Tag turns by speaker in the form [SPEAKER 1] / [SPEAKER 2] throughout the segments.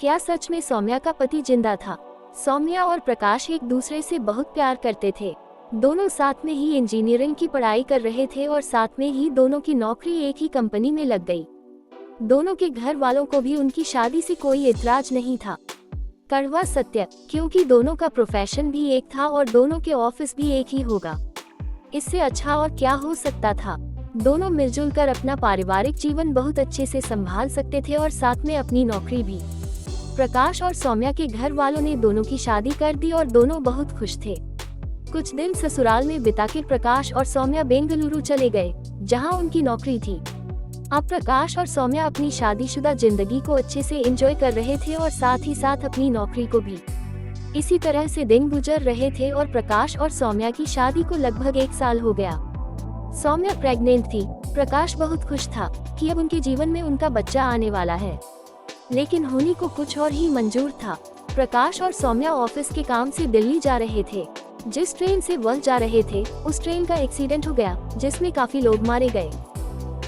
[SPEAKER 1] क्या सच में सौम्या का पति जिंदा था? सौम्या और प्रकाश एक दूसरे से बहुत प्यार करते थे। दोनों साथ में ही इंजीनियरिंग की पढ़ाई कर रहे थे और साथ में ही दोनों की नौकरी एक ही कंपनी में लग गई। दोनों के घर वालों को भी उनकी शादी से कोई इतराज नहीं था। कड़वा सत्य, क्योंकि दोनों का प्रोफेशन भी एक था और दोनों के ऑफिस भी एक ही होगा। इससे अच्छा और क्या हो सकता था। दोनों मिलजुल कर अपना पारिवारिक जीवन बहुत अच्छे से संभाल सकते थे और साथ में अपनी नौकरी भी। प्रकाश और सौम्या के घर वालों ने दोनों की शादी कर दी और दोनों बहुत खुश थे। कुछ दिन ससुराल में बिता के प्रकाश और सौम्या बेंगलुरु चले गए, जहां उनकी नौकरी थी। अब प्रकाश और सौम्या अपनी शादीशुदा जिंदगी को अच्छे से एंजॉय कर रहे थे और साथ ही साथ अपनी नौकरी को भी। इसी तरह से दिन गुजर रहे थे और प्रकाश और सौम्या की शादी को लगभग 1 साल हो गया। सौम्या प्रेग्नेंट थी। प्रकाश बहुत खुश था कि अब उनके जीवन में उनका बच्चा आने वाला है, लेकिन होनी को कुछ और ही मंजूर था। प्रकाश और सौम्या ऑफिस के काम से दिल्ली जा रहे थे। जिस ट्रेन से वह जा रहे थे उस ट्रेन का एक्सीडेंट हो गया, जिसमें काफी लोग मारे गए।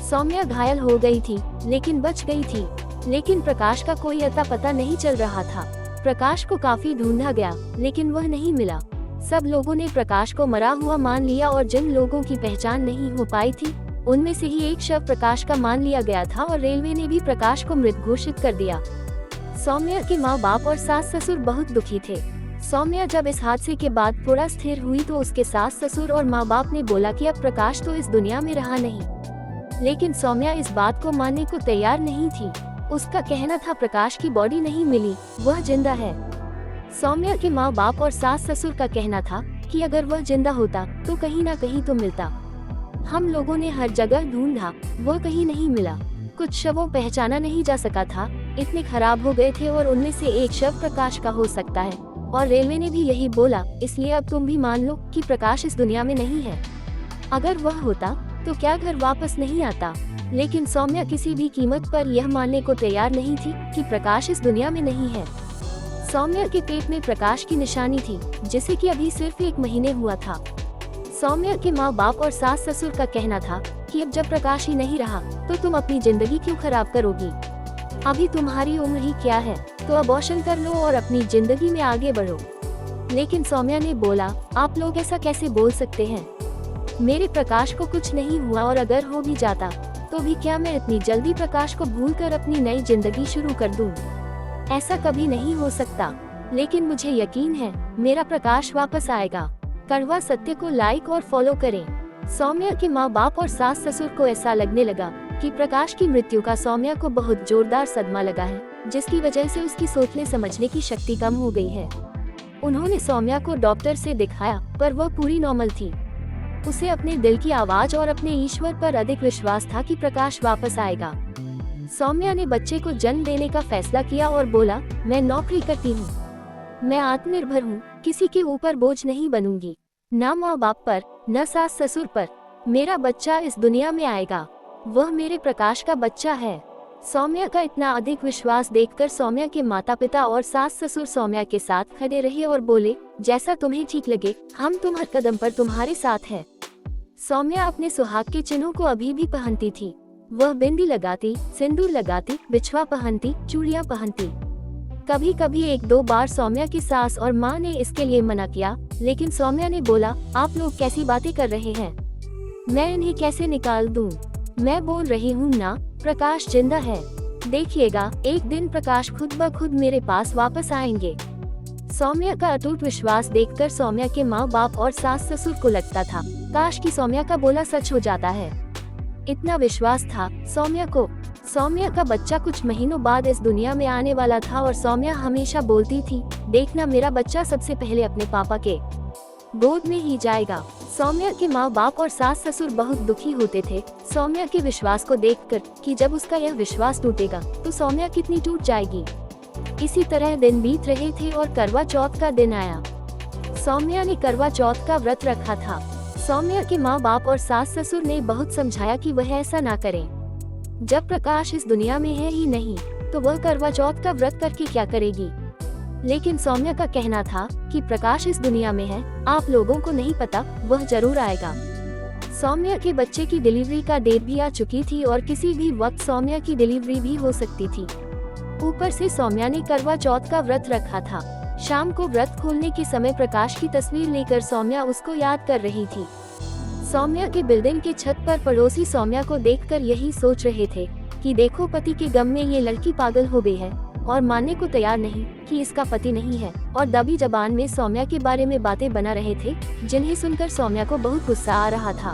[SPEAKER 1] सौम्या घायल हो गई थी, लेकिन बच गई थी। लेकिन प्रकाश का कोई अता पता नहीं चल रहा था। प्रकाश को काफी ढूंढा गया, लेकिन वह नहीं मिला। सब लोगों ने प्रकाश को मरा हुआ मान लिया और जिन लोगों की पहचान नहीं हो पाई थी, उनमें से ही एक शव प्रकाश का मान लिया गया था और रेलवे ने भी प्रकाश को मृत घोषित कर दिया। सौम्या के माँ बाप और सास ससुर बहुत दुखी थे। सौम्या जब इस हादसे के बाद थोड़ा स्थिर हुई तो उसके सास ससुर और माँ बाप ने बोला कि अब प्रकाश तो इस दुनिया में रहा नहीं। लेकिन सौम्या इस बात को मानने को तैयार नहीं थी। उसका कहना था प्रकाश की बॉडी नहीं मिली, वह जिंदा है। सौम्या के माँ बाप और सास ससुर का कहना था कि अगर वह जिंदा होता तो कहीं ना कहीं तो मिलता। हम लोगों ने हर जगह ढूंढा, वह कहीं नहीं मिला। कुछ शवों पहचाना नहीं जा सका था, इतने खराब हो गए थे और उनमें से एक शव प्रकाश का हो सकता है और रेलवे ने भी यही बोला, इसलिए अब तुम भी मान लो कि प्रकाश इस दुनिया में नहीं है। अगर वह होता तो क्या घर वापस नहीं आता? लेकिन सौम्या किसी भी कीमत पर यह मानने को तैयार नहीं थी कि प्रकाश इस दुनिया में नहीं है। सौम्या के पेट में प्रकाश की निशानी थी, जिसे कि अभी सिर्फ 1 महीने हुआ था। सौम्या के माँ बाप और सास ससुर का कहना था कि अब जब प्रकाश ही नहीं रहा तो तुम अपनी जिंदगी क्यों खराब करोगी? अभी तुम्हारी उम्र ही क्या है, तो अबॉर्शन कर लो और अपनी जिंदगी में आगे बढ़ो। लेकिन सौम्या ने बोला, आप लोग ऐसा कैसे बोल सकते हैं? मेरे प्रकाश को कुछ नहीं हुआ और अगर हो भी जाता तो भी क्या मैं इतनी जल्दी प्रकाश को भूलकर अपनी नई जिंदगी शुरू कर दूं? ऐसा कभी नहीं हो सकता। लेकिन मुझे यकीन है मेरा प्रकाश वापस आएगा। कड़वा सत्य को लाइक और फॉलो करें। सौम्या के माँ बाप और सास ससुर को ऐसा लगने लगा कि प्रकाश की मृत्यु का सौम्या को बहुत जोरदार सदमा लगा है, जिसकी वजह से उसकी सोचने समझने की शक्ति कम हो गई है। उन्होंने सौम्या को डॉक्टर से दिखाया, पर वह पूरी नॉर्मल थी। उसे अपने दिल की आवाज और अपने ईश्वर पर अधिक विश्वास था कि प्रकाश वापस आएगा। सौम्या ने बच्चे को जन्म देने का फैसला किया और बोला, मैं नौकरी करती हूँ, मैं आत्मनिर्भर हूँ, किसी के ऊपर बोझ नहीं बनूंगी, न माँ बाप पर न सास ससुर पर। मेरा बच्चा इस दुनिया में आएगा, वह मेरे प्रकाश का बच्चा है। सौम्या का इतना अधिक विश्वास देखकर सौम्या के माता पिता और सास ससुर सौम्या के साथ खड़े रहे और बोले, जैसा तुम्हें ठीक लगे, हम तुम हर कदम पर तुम्हारे साथ हैं। सौम्या अपने सुहाग के चिन्हों को अभी भी पहनती थी। वह बिंदी लगाती, सिंदूर लगाती, बिछवा पहनती, चूड़ियां पहनती। कभी कभी 1-2 बार सौम्या की सास और माँ ने इसके लिए मना किया, लेकिन सौम्या ने बोला, आप लोग कैसी बातें कर रहे हैं, मैं इन्हें कैसे निकाल दूं? मैं बोल रही हूँ ना, प्रकाश जिंदा है। देखिएगा, एक दिन प्रकाश खुद ब खुद मेरे पास वापस आएंगे। सौम्या का अटूट विश्वास देखकर सौम्या के माँ बाप और सास ससुर को लगता था, काश कि सौम्या का बोला सच हो जाता है। इतना विश्वास था सौम्या को। सौम्या का बच्चा कुछ महीनों बाद इस दुनिया में आने वाला था और सौम्या हमेशा बोलती थी, देखना मेरा बच्चा सबसे पहले अपने पापा के गोद में ही जाएगा। सौम्या के माँ बाप और सास ससुर बहुत दुखी होते थे सौम्या के विश्वास को देखकर कि जब उसका यह विश्वास टूटेगा तो सौम्या कितनी टूट जाएगी। इसी तरह दिन बीत रहे थे और करवा चौथ का दिन आया। सौम्या ने करवा चौथ का व्रत रखा था। सौम्या के माँ बाप और सास ससुर ने बहुत समझाया कि वह ऐसा ना करें। जब प्रकाश इस दुनिया में है ही नहीं तो वह करवा चौथ का व्रत करके क्या करेगी? लेकिन सौम्या का कहना था कि प्रकाश इस दुनिया में है, आप लोगों को नहीं पता, वह जरूर आएगा। सौम्या के बच्चे की डिलीवरी का डेट भी आ चुकी थी और किसी भी वक्त सौम्या की डिलीवरी भी हो सकती थी। ऊपर से सौम्या ने करवा चौथ का व्रत रखा था। शाम को व्रत खोलने के समय प्रकाश की तस्वीर लेकर सौम्या उसको याद कर रही थी। सौम्या के बिल्डिंग के छत पर पड़ोसी सौम्या को देखकर यही सोच रहे थे कि देखो पति के गम में ये लड़की पागल हो गई है और मानने को तैयार नहीं कि इसका पति नहीं है, और दबी जबान में सौम्या के बारे में बातें बना रहे थे जिन्हें सुनकर सौम्या को बहुत गुस्सा आ रहा था।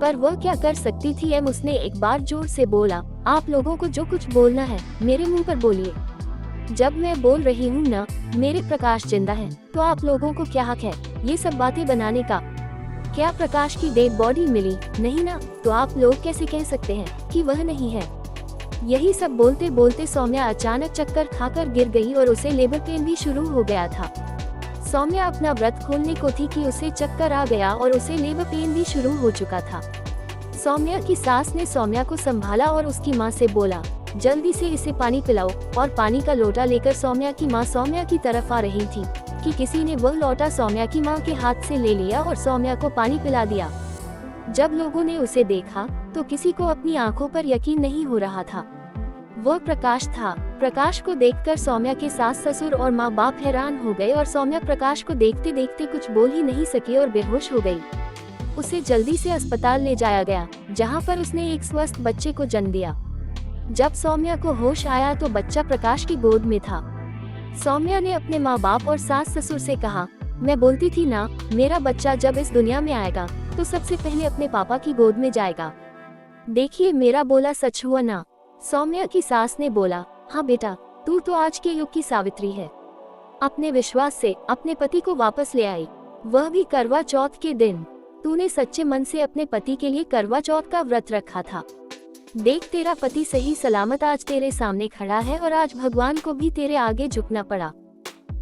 [SPEAKER 1] पर वह क्या कर सकती थी। उसने एक बार जोर से बोला, आप लोगों को जो कुछ बोलना है मेरे मुंह पर बोलिए। जब मैं बोल रही हूँ ना मेरे प्रकाश जिंदा है, तो आप लोगों को क्या हक है ये सब बातें बनाने का। क्या प्रकाश की डेड बॉडी मिली नहीं ना, तो आप लोग कैसे कह सकते हैं कि वह नहीं है। यही सब बोलते बोलते सौम्या अचानक चक्कर खाकर गिर गई और उसे लेबर पेन भी शुरू हो गया था। सौम्या अपना व्रत खोलने को थी कि उसे चक्कर आ गया और उसे लेबर पेन भी शुरू हो चुका था। सौम्या की सास ने सौम्या को संभाला और उसकी माँ से बोला, जल्दी से इसे पानी पिलाओ। और पानी का लोटा लेकर सौम्या की माँ सौम्या की तरफ आ रही थी कि किसी ने वह लोटा सौम्या की माँ के हाथ से ले लिया और सौम्या को पानी पिला दिया। जब लोगों ने उसे देखा तो किसी को अपनी आंखों पर यकीन नहीं हो रहा था। वह प्रकाश था। प्रकाश को देखकर सौम्या के सास ससुर और माँ बाप हैरान हो गए और सौम्या प्रकाश को देखते देखते कुछ बोल ही नहीं सकी और बेहोश हो गई। उसे जल्दी से अस्पताल ले जाया गया, जहाँ पर उसने एक स्वस्थ बच्चे को जन्म दिया। जब सौम्या को होश आया तो बच्चा प्रकाश की गोद में था। सौम्या ने अपने माँ बाप और सास ससुर से कहा, मैं बोलती थी ना मेरा बच्चा जब इस दुनिया में आएगा तो सबसे पहले अपने पापा की गोद में जाएगा। देखिए मेरा बोला सच हुआ ना। सौम्या की सास ने बोला, हाँ बेटा, तू तो आज के युग की सावित्री है। अपने विश्वास से अपने पति को वापस ले आई, वह भी करवा चौथ के दिन। तूने सच्चे मन से अपने पति के लिए करवा चौथ का व्रत रखा था। देख तेरा पति सही सलामत आज तेरे सामने खड़ा है और आज भगवान को भी तेरे आगे झुकना पड़ा।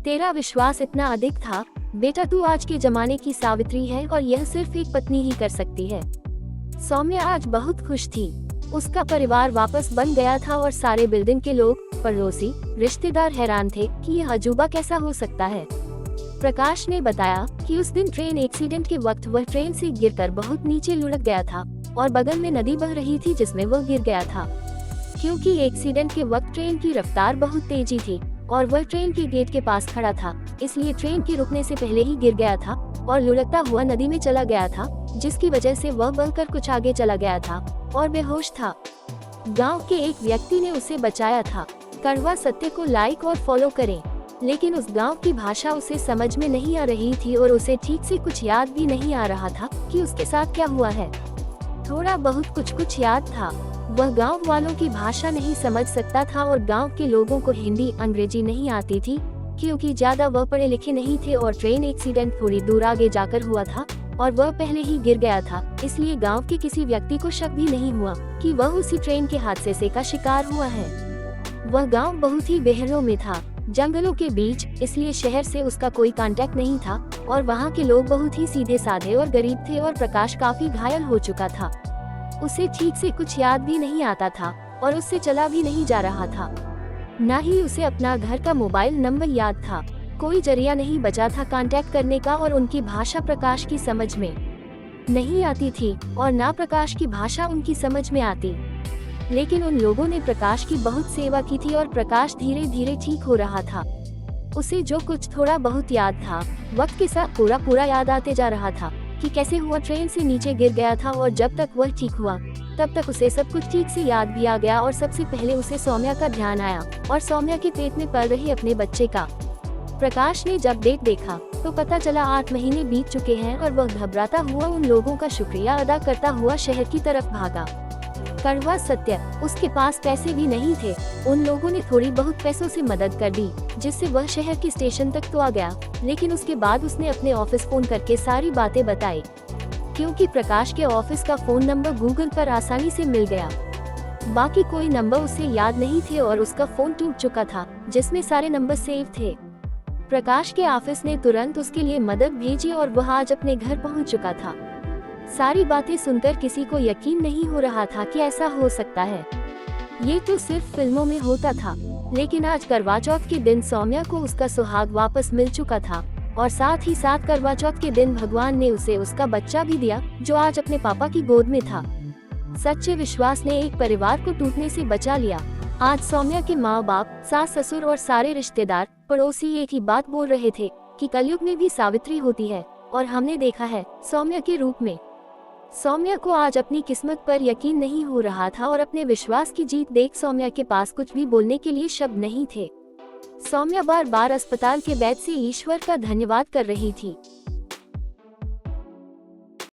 [SPEAKER 1] तेरा विश्वास इतना अधिक था बेटा, तू आज के जमाने की सावित्री है और यह सिर्फ एक पत्नी ही कर सकती है। सौम्या आज बहुत खुश थी। उसका परिवार वापस बन गया था और सारे बिल्डिंग के लोग, पड़ोसी, रिश्तेदार हैरान थे कि यह अजूबा कैसा हो सकता है। प्रकाश ने बताया कि उस दिन ट्रेन एक्सीडेंट के वक्त वह ट्रेन से गिरकर बहुत नीचे लुढ़क गया था और बगल में नदी बह रही थी जिसमें वह गिर गया था। क्योंकि एक्सीडेंट के वक्त ट्रेन की रफ्तार बहुत तेजी थी और वह ट्रेन के गेट के पास खड़ा था, इसलिए ट्रेन के रुकने से पहले ही गिर गया था और लुढ़कता हुआ नदी में चला गया था, जिसकी वजह से वह बहकर कुछ आगे चला गया था और बेहोश था। गांव के एक व्यक्ति ने उसे बचाया था। कड़वा सत्य को लाइक और फॉलो करें। लेकिन उस गांव की भाषा उसे समझ में नहीं आ रही थी और उसे ठीक से कुछ याद भी नहीं आ रहा था कि उसके साथ क्या हुआ है। थोड़ा बहुत कुछ याद था। वह गांव वालों की भाषा नहीं समझ सकता था और गांव के लोगों को हिंदी अंग्रेजी नहीं आती थी, क्योंकि ज्यादा वह पढ़े लिखे नहीं थे और ट्रेन एक्सीडेंट थोड़ी दूर आगे जाकर हुआ था और वह पहले ही गिर गया था, इसलिए गांव के किसी व्यक्ति को शक भी नहीं हुआ कि वह उसी ट्रेन के हादसे से का शिकार हुआ है। वह गांव बहुत ही बहरों में था, जंगलों के बीच, इसलिए शहर से उसका कोई कांटेक्ट नहीं था और वहाँ के लोग बहुत ही सीधे साधे और गरीब थे और प्रकाश काफी घायल हो चुका था। उसे ठीक से कुछ याद भी नहीं आता था और उससे चला भी नहीं जा रहा था। न ही उसे अपना घर का मोबाइल नंबर याद था। कोई जरिया नहीं बचा था कांटेक्ट करने का और उनकी भाषा प्रकाश की समझ में नहीं आती थी और ना प्रकाश की भाषा उनकी समझ में आती। लेकिन उन लोगों ने प्रकाश की बहुत सेवा की थी और प्रकाश धीरे धीरे ठीक हो रहा था। उसे जो कुछ थोड़ा बहुत याद था, वक्त के साथ पूरा याद आते जा रहा था कि कैसे हुआ ट्रेन से नीचे गिर गया था और जब तक वह ठीक हुआ तब तक उसे सब कुछ ठीक से याद भी आ गया और सबसे पहले उसे सौम्या का ध्यान आया और सौम्या के पेट में पल रहे अपने बच्चे का। प्रकाश ने जब डेट देखा तो पता चला 8 महीने बीत चुके हैं और वह घबराता हुआ उन लोगों का शुक्रिया अदा करता हुआ शहर की तरफ भागा। कड़वा सत्य, उसके पास पैसे भी नहीं थे। उन लोगों ने थोड़ी बहुत पैसों से मदद कर दी, जिससे वह शहर के स्टेशन तक तो आ गया, लेकिन उसके बाद उसने अपने ऑफिस फोन करके सारी बातें बताई, क्योंकि प्रकाश के ऑफिस का फोन नंबर गूगल पर आसानी से मिल गया। बाकी कोई नंबर उसे याद नहीं थे और उसका फोन टूट चुका था जिसमें सारे नंबर सेव थे। प्रकाश के ऑफिस ने तुरंत उसके लिए मदद भेजी और वह आज अपने घर पहुंच चुका था। सारी बातें सुनकर किसी को यकीन नहीं हो रहा था कि ऐसा हो सकता है। ये तो सिर्फ फिल्मों में होता था, लेकिन आज करवा चौथ के दिन सौम्या को उसका सुहाग वापस मिल चुका था और साथ ही साथ करवा चौथ के दिन भगवान ने उसे उसका बच्चा भी दिया, जो आज अपने पापा की गोद में था। सच्चे विश्वास ने एक परिवार को टूटने से बचा लिया। आज सौम्या के माँ बाप, सास ससुर और सारे रिश्तेदार, पड़ोसी एक ही बात बोल रहे थे कि कलयुग में भी सावित्री होती है, और हमने देखा है सौम्या के रूप में। सौम्या को आज अपनी किस्मत पर यकीन नहीं हो रहा था और अपने विश्वास की जीत देख सौम्या के पास कुछ भी बोलने के लिए शब्द नहीं थे। सौम्या बार बार अस्पताल के बेड से ईश्वर का धन्यवाद कर रही थी।